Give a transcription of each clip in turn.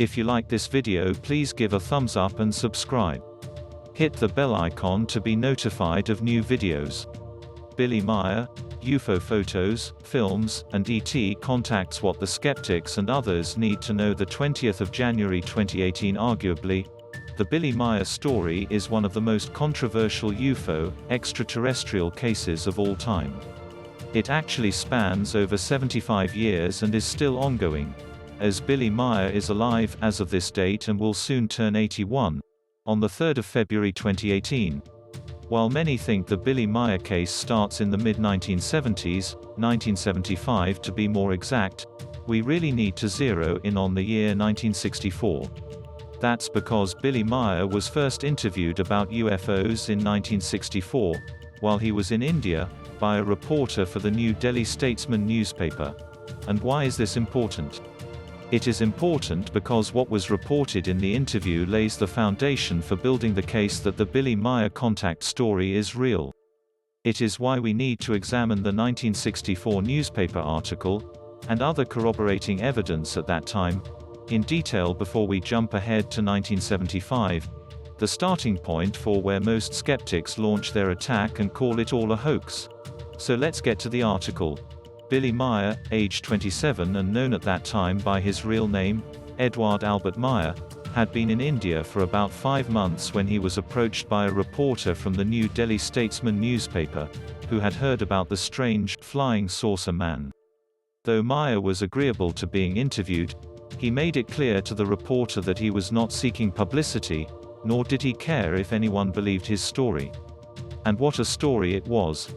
If you like this video, please give a thumbs up and subscribe. Hit the bell icon to be notified of new videos. Billy Meire, UFO photos, films, and ET contacts. What the skeptics and others need to know. The 20th of January 2018. Arguably, the Billy Meire story is one of the most controversial UFO, extraterrestrial cases of all time. It actually spans over 75 years and is still ongoing, as Billy Meire is alive as of this date and will soon turn 81, on the 3rd of February 2018. While many think the Billy Meire case starts in the mid-1970s, 1975 to be more exact, we really need to zero in on the year 1964. That's because Billy Meire was first interviewed about UFOs in 1964, while he was in India, by a reporter for the New Delhi Statesman newspaper. And why is this important? It is important because what was reported in the interview lays the foundation for building the case that the Billy Meire contact story is real. It is why we need to examine the 1964 newspaper article, and other corroborating evidence at that time, in detail before we jump ahead to 1975, the starting point for where most skeptics launch their attack and call it all a hoax. So let's get to the article. Billy Meire, age 27 and known at that time by his real name, Edward Albert Meire, had been in India for about 5 months when he was approached by a reporter from the New Delhi Statesman newspaper, who had heard about the strange, flying saucer man. Though Meire was agreeable to being interviewed, he made it clear to the reporter that he was not seeking publicity, nor did he care if anyone believed his story. And what a story it was.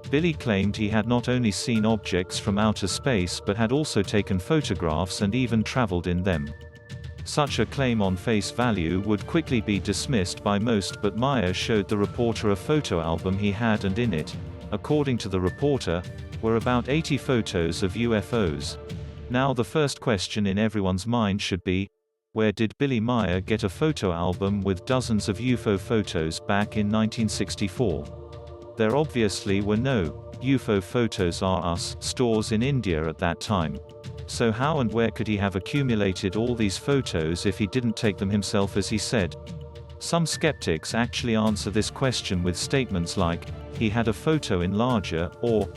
Billy claimed he had not only seen objects from outer space but had also taken photographs and even traveled in them. Such a claim on face value would quickly be dismissed by most, but Meire showed the reporter a photo album he had, and in it, according to the reporter, were about 80 photos of UFOs. Now the first question in everyone's mind should be, where did Billy Meire get a photo album with dozens of UFO photos back in 1964? There obviously were no UFO photos R Us stores in India at that time. So how and where could he have accumulated all these photos if he didn't take them himself, as he said? Some skeptics actually answer this question with statements like, he had a photo enlarger, or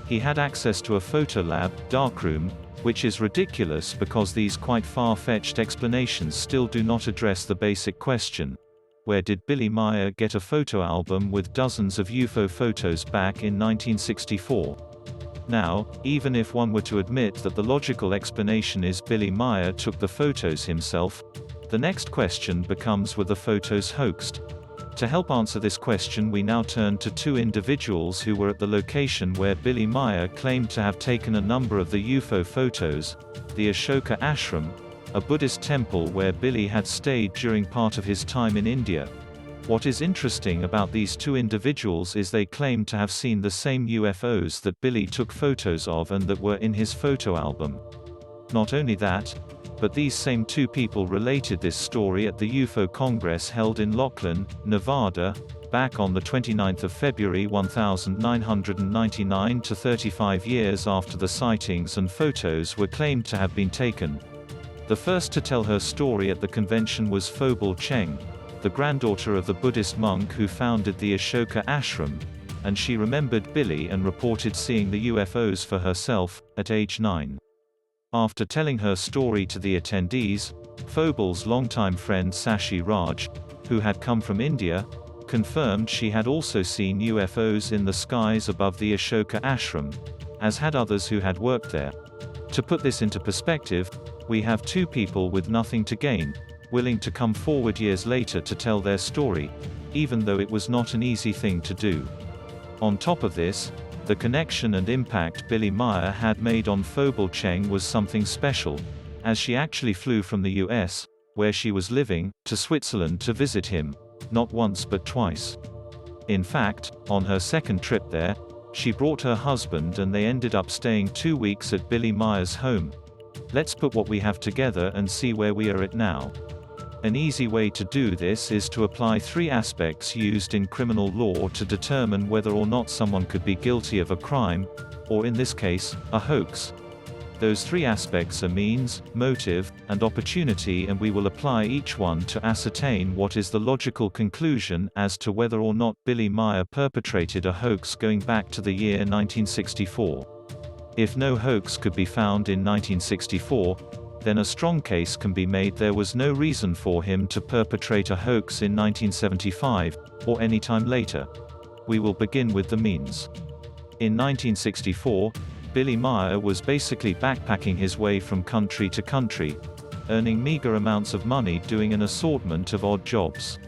he had access to a photo lab, darkroom, which is ridiculous because these quite far-fetched explanations still do not address the basic question. Where did Billy Meire get a photo album with dozens of UFO photos back in 1964? Now, even if one were to admit that the logical explanation is Billy Meire took the photos himself, the next question becomes, were the photos hoaxed? To help answer this question, we now turn to two individuals who were at the location where Billy Meire claimed to have taken a number of the UFO photos, the Ashoka Ashram, a Buddhist temple where Billy had stayed during part of his time in India. What is interesting about these two individuals is they claim to have seen the same UFOs that Billy took photos of and that were in his photo album. Not only that, but these same two people related this story at the UFO Congress held in Laughlin, Nevada, back on the 29th of February 1999, to 35 years after the sightings and photos were claimed to have been taken. The first to tell her story at the convention was Phobal Cheng, the granddaughter of the Buddhist monk who founded the Ashoka Ashram, and she remembered Billy and reported seeing the UFOs for herself, at age 9. After telling her story to the attendees, Phobal's longtime friend Sashi Raj, who had come from India, confirmed she had also seen UFOs in the skies above the Ashoka Ashram, as had others who had worked there. To put this into perspective, we have two people with nothing to gain, willing to come forward years later to tell their story, even though it was not an easy thing to do. On top of this, the connection and impact Billy Meire had made on Phobal Cheng was something special, as she actually flew from the US, where she was living, to Switzerland to visit him, not once but twice. In fact, on her second trip there, she brought her husband and they ended up staying 2 weeks at Billy Meire's home. Let's put what we have together and see where we are at now. An easy way to do this is to apply 3 aspects used in criminal law to determine whether or not someone could be guilty of a crime, or in this case, a hoax. Those three aspects are means, motive, and opportunity, and we will apply each one to ascertain what is the logical conclusion as to whether or not Billy Meire perpetrated a hoax going back to the year 1964. If no hoax could be found in 1964, then a strong case can be made there was no reason for him to perpetrate a hoax in 1975, or any time later. We will begin with the means. In 1964, Billy Meire was basically backpacking his way from country to country, earning meager amounts of money doing an assortment of odd jobs.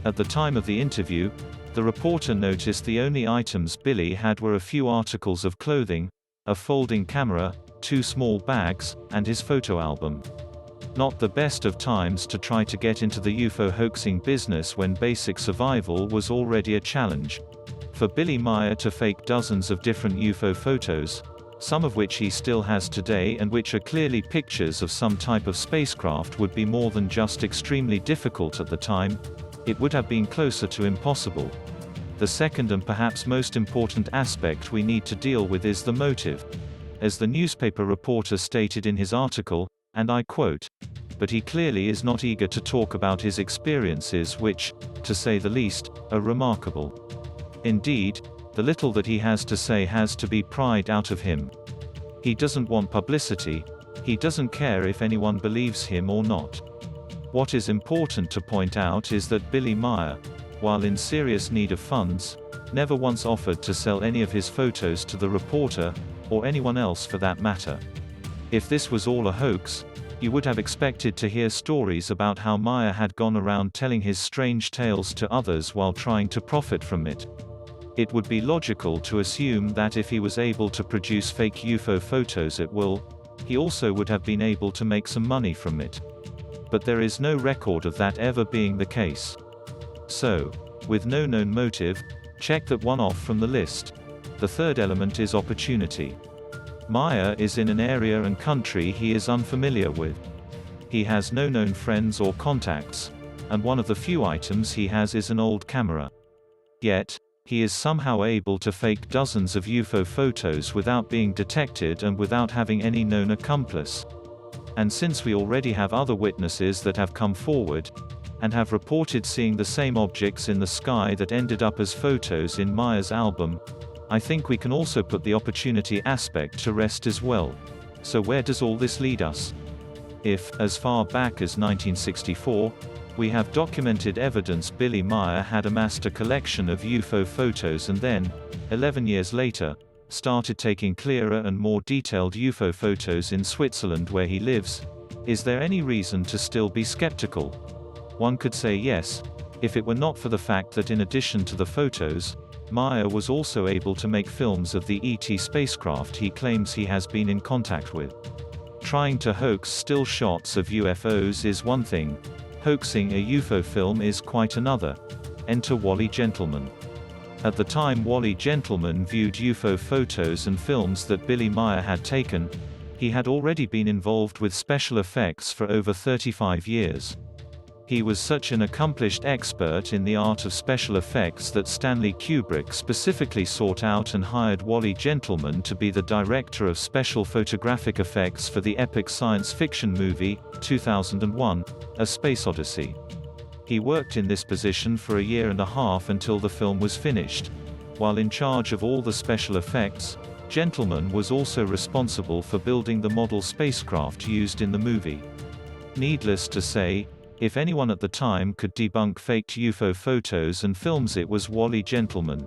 At the time of the interview, the reporter noticed the only items Billy had were a few articles of clothing, a folding camera, 2 small bags, and his photo album. Not the best of times to try to get into the UFO hoaxing business when basic survival was already a challenge. For Billy Meire to fake dozens of different UFO photos, some of which he still has today and which are clearly pictures of some type of spacecraft, would be more than just extremely difficult at the time, it would have been closer to impossible. The second and perhaps most important aspect we need to deal with is the motive. As the newspaper reporter stated in his article, and I quote, "But he clearly is not eager to talk about his experiences, which, to say the least, are remarkable. Indeed, the little that he has to say has to be pried out of him. He doesn't want publicity, he doesn't care if anyone believes him or not." What is important to point out is that Billy Meire, while in serious need of funds, never once offered to sell any of his photos to the reporter, or anyone else for that matter. If this was all a hoax, you would have expected to hear stories about how Meire had gone around telling his strange tales to others while trying to profit from it. It would be logical to assume that if he was able to produce fake UFO photos at will, he also would have been able to make some money from it. But there is no record of that ever being the case. So, with no known motive, check that one off from the list. The third element is opportunity. Meire is in an area and country he is unfamiliar with. He has no known friends or contacts, and one of the few items he has is an old camera. Yet, he is somehow able to fake dozens of UFO photos without being detected and without having any known accomplice. And since we already have other witnesses that have come forward, and have reported seeing the same objects in the sky that ended up as photos in Meire's album, I think we can also put the opportunity aspect to rest as well. So where does all this lead us? If, as far back as 1964, we have documented evidence Billy Meire had amassed a collection of UFO photos and then, 11 years later, started taking clearer and more detailed UFO photos in Switzerland where he lives, is there any reason to still be skeptical? One could say yes, if it were not for the fact that in addition to the photos, Meire was also able to make films of the ET spacecraft he claims he has been in contact with. Trying to hoax still shots of UFOs is one thing, hoaxing a UFO film is quite another. Enter Wally Gentleman. At the time Wally Gentleman viewed UFO photos and films that Billy Meire had taken, he had already been involved with special effects for over 35 years. He was such an accomplished expert in the art of special effects that Stanley Kubrick specifically sought out and hired Wally Gentleman to be the director of special photographic effects for the epic science fiction movie, 2001, A Space Odyssey. He worked in this position for a year and a half until the film was finished. While in charge of all the special effects, Gentleman was also responsible for building the model spacecraft used in the movie. Needless to say, if anyone at the time could debunk faked UFO photos and films, it was Wally Gentleman.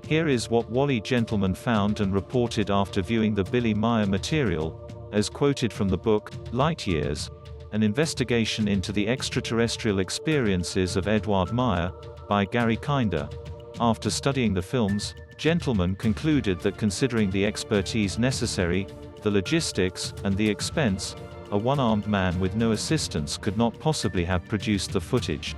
Here is what Wally Gentleman found and reported after viewing the Billy Meire material, as quoted from the book, Light Years, an investigation into the extraterrestrial experiences of Edward Meire, by Gary Kinder. After studying the films, Gentleman concluded that considering the expertise necessary, the logistics, and the expense, a one-armed man with no assistance could not possibly have produced the footage.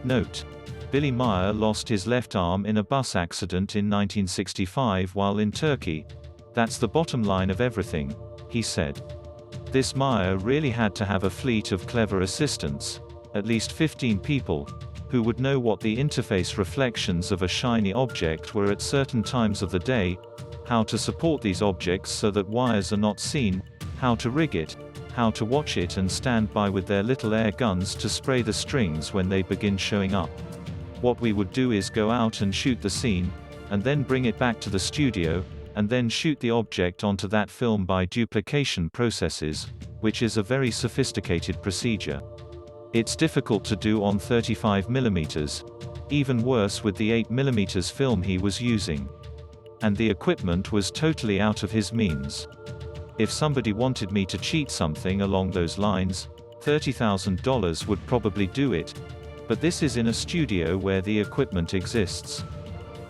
Note: Billy Meire lost his left arm in a bus accident in 1965 while in Turkey. That's the bottom line of everything, he said. This Meire really had to have a fleet of clever assistants, at least 15 people, who would know what the interface reflections of a shiny object were at certain times of the day, how to support these objects so that wires are not seen, how to rig it, how to watch it and stand by with their little air guns to spray the strings when they begin showing up. What we would do is go out and shoot the scene, and then bring it back to the studio, and then shoot the object onto that film by duplication processes, which is a very sophisticated procedure. It's difficult to do on 35mm, even worse with the 8mm film he was using. And the equipment was totally out of his means. If somebody wanted me to cheat something along those lines, $30,000 would probably do it, but this is in a studio where the equipment exists.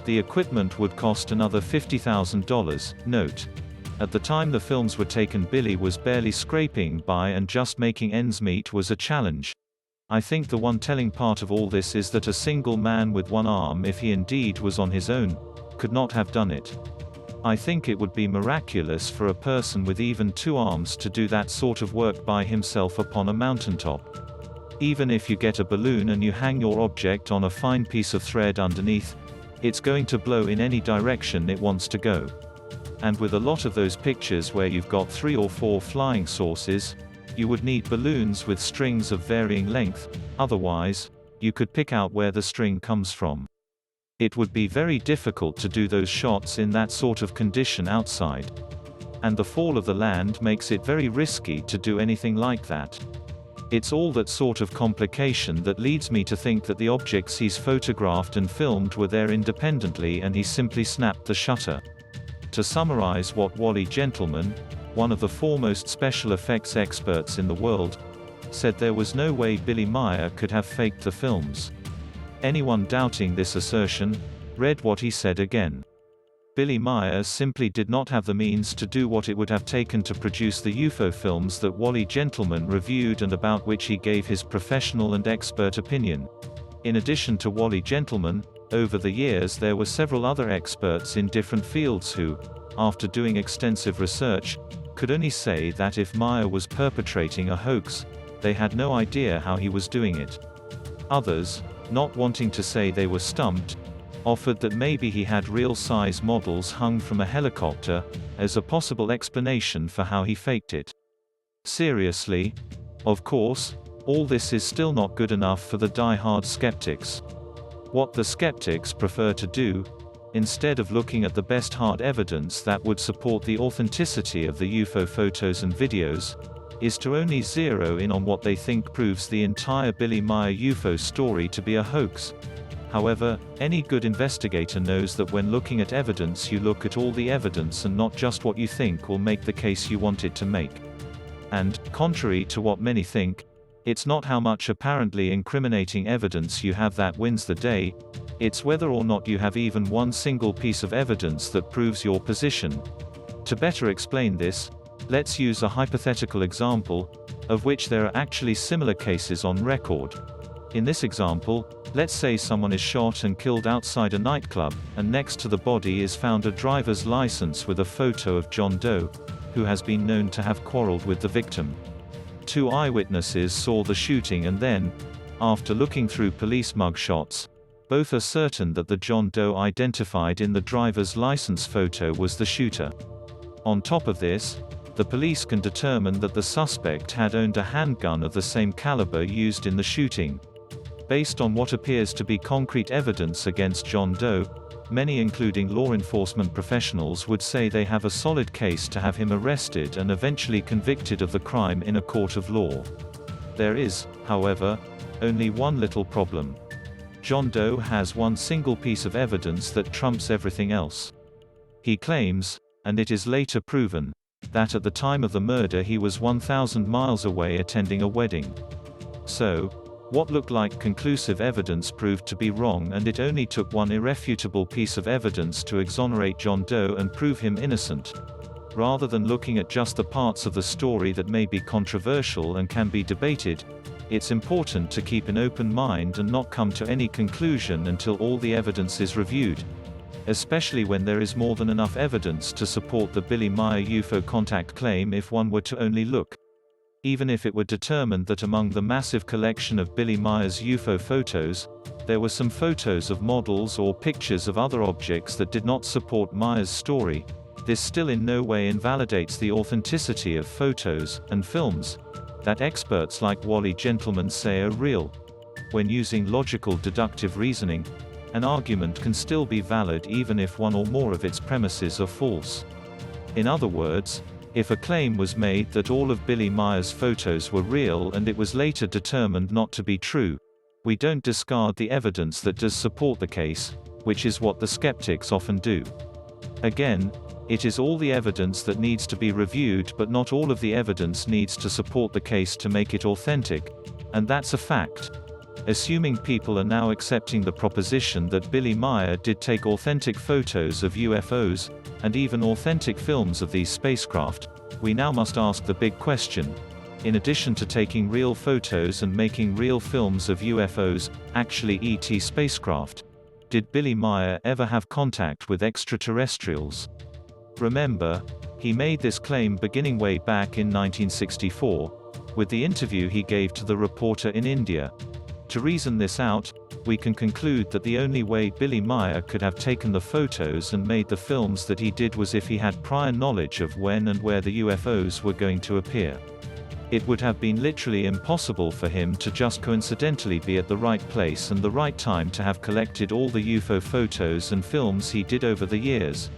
The equipment would cost another $50,000. Note: at the time the films were taken, Billy was barely scraping by, and just making ends meet was a challenge. I think the one telling part of all this is that a single man with one arm, if he indeed was on his own, could not have done it. I think it would be miraculous for a person with even two arms to do that sort of work by himself upon a mountaintop. Even if you get a balloon and you hang your object on a fine piece of thread underneath, it's going to blow in any direction it wants to go. And with a lot of those pictures where you've got 3 or 4 flying sources, you would need balloons with strings of varying length, otherwise, you could pick out where the string comes from. It would be very difficult to do those shots in that sort of condition outside. And the fall of the land makes it very risky to do anything like that. It's all that sort of complication that leads me to think that the objects he's photographed and filmed were there independently and he simply snapped the shutter. To summarize what Wally Gentleman, one of the foremost special effects experts in the world, said, there was no way Billy Meire could have faked the films. Anyone doubting this assertion, read what he said again. Billy Meire simply did not have the means to do what it would have taken to produce the UFO films that Wally Gentleman reviewed and about which he gave his professional and expert opinion. In addition to Wally Gentleman, over the years there were several other experts in different fields who, after doing extensive research, could only say that if Meire was perpetrating a hoax, they had no idea how he was doing it. Others, not wanting to say they were stumped, offered that maybe he had real-size models hung from a helicopter, as a possible explanation for how he faked it. Seriously? Of course, all this is still not good enough for the die-hard skeptics. What the skeptics prefer to do, instead of looking at the best hard evidence that would support the authenticity of the UFO photos and videos, is to only zero in on what they think proves the entire Billy Meire UFO story to be a hoax. However, any good investigator knows that when looking at evidence, you look at all the evidence and not just what you think will make the case you want it to make. And, contrary to what many think, it's not how much apparently incriminating evidence you have that wins the day, it's whether or not you have even one single piece of evidence that proves your position. To better explain this, let's use a hypothetical example, of which there are actually similar cases on record. In this example, let's say someone is shot and killed outside a nightclub, and next to the body is found a driver's license with a photo of John Doe, who has been known to have quarreled with the victim. 2 eyewitnesses saw the shooting and then, after looking through police mugshots, both are certain that the John Doe identified in the driver's license photo was the shooter. On top of this, the police can determine that the suspect had owned a handgun of the same caliber used in the shooting. Based on what appears to be concrete evidence against John Doe, many including law enforcement professionals would say they have a solid case to have him arrested and eventually convicted of the crime in a court of law. There is, however, only one little problem. John Doe has one single piece of evidence that trumps everything else. He claims, and it is later proven, that at the time of the murder he was 1,000 miles away attending a wedding. So, what looked like conclusive evidence proved to be wrong, and it only took one irrefutable piece of evidence to exonerate John Doe and prove him innocent. Rather than looking at just the parts of the story that may be controversial and can be debated, it's important to keep an open mind and not come to any conclusion until all the evidence is reviewed. Especially when there is more than enough evidence to support the Billy Meire UFO contact claim if one were to only look. Even if it were determined that among the massive collection of Billy Meire's UFO photos, there were some photos of models or pictures of other objects that did not support Meire's story, This still in no way invalidates the authenticity of photos and films that experts like Wally Gentleman say are real. When using logical deductive reasoning, an argument can still be valid even if one or more of its premises are false. In other words, if a claim was made that all of Billy Meire's photos were real and it was later determined not to be true, we don't discard the evidence that does support the case, which is what the skeptics often do. Again, it is all the evidence that needs to be reviewed, but not all of the evidence needs to support the case to make it authentic, and that's a fact. Assuming people are now accepting the proposition that Billy Meire did take authentic photos of UFOs, and even authentic films of these spacecraft, we now must ask the big question. In addition to taking real photos and making real films of UFOs, actually ET spacecraft, did Billy Meire ever have contact with extraterrestrials? Remember, he made this claim beginning way back in 1964, with the interview he gave to the reporter in India. To reason this out, we can conclude that the only way Billy Meire could have taken the photos and made the films that he did was if he had prior knowledge of when and where the UFOs were going to appear. It would have been literally impossible for him to just coincidentally be at the right place and the right time to have collected all the UFO photos and films he did over the years.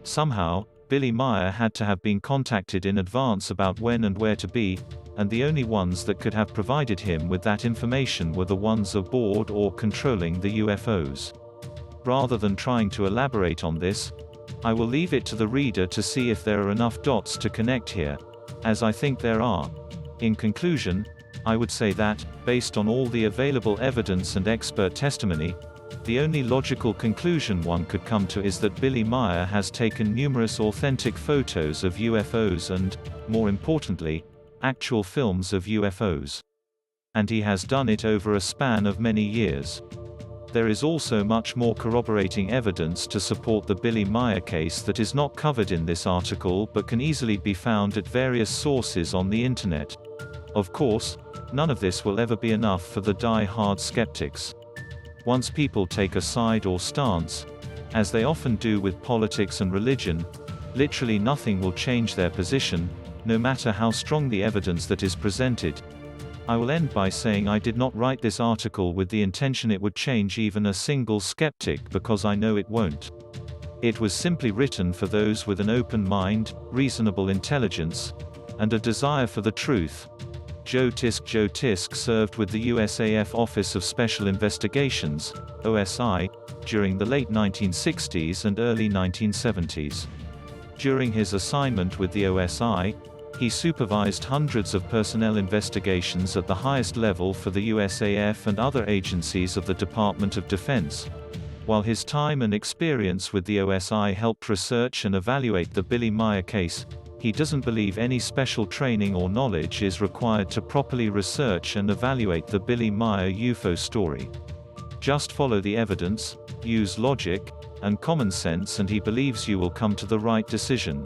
Somehow, Billy Meire had to have been contacted in advance about when and where to be, and the only ones that could have provided him with that information were the ones aboard or controlling the UFOs. Rather than trying to elaborate on this, I will leave it to the reader to see if there are enough dots to connect here, as I think there are. In conclusion, I would say that, based on all the available evidence and expert testimony, the only logical conclusion one could come to is that Billy Meire has taken numerous authentic photos of UFOs and, more importantly, actual films of UFOs. And he has done it over a span of many years. There is also much more corroborating evidence to support the Billy Meire case that is not covered in this article but can easily be found at various sources on the internet. Of course, none of this will ever be enough for the die-hard skeptics. Once people take a side or stance, as they often do with politics and religion, literally nothing will change their position, no matter how strong the evidence that is presented. I will end by saying I did not write this article with the intention it would change even a single skeptic, because I know it won't. It was simply written for those with an open mind, reasonable intelligence, and a desire for the truth. Joe Tisk served with the USAF Office of Special Investigations, OSI, during the late 1960s and early 1970s. During his assignment with the OSI, he supervised hundreds of personnel investigations at the highest level for the USAF and other agencies of the Department of Defense. While his time and experience with the OSI helped research and evaluate the Billy Meire case, he doesn't believe any special training or knowledge is required to properly research and evaluate the Billy Meire UFO story. Just follow the evidence, use logic and common sense, and he believes you will come to the right decision.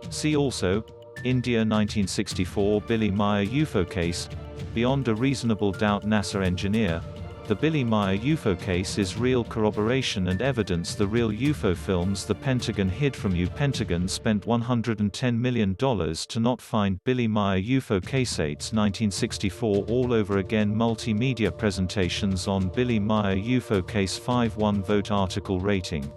See also, India 1964 Billy Meire UFO case, beyond a reasonable doubt NASA engineer. The Billy Meire UFO case is real corroboration and evidence the real UFO films the Pentagon hid from you. Pentagon spent $110 million to not find Billy Meire UFO caseates 1964 all over again. Multimedia presentations on Billy Meire UFO case 5.1 vote article rating.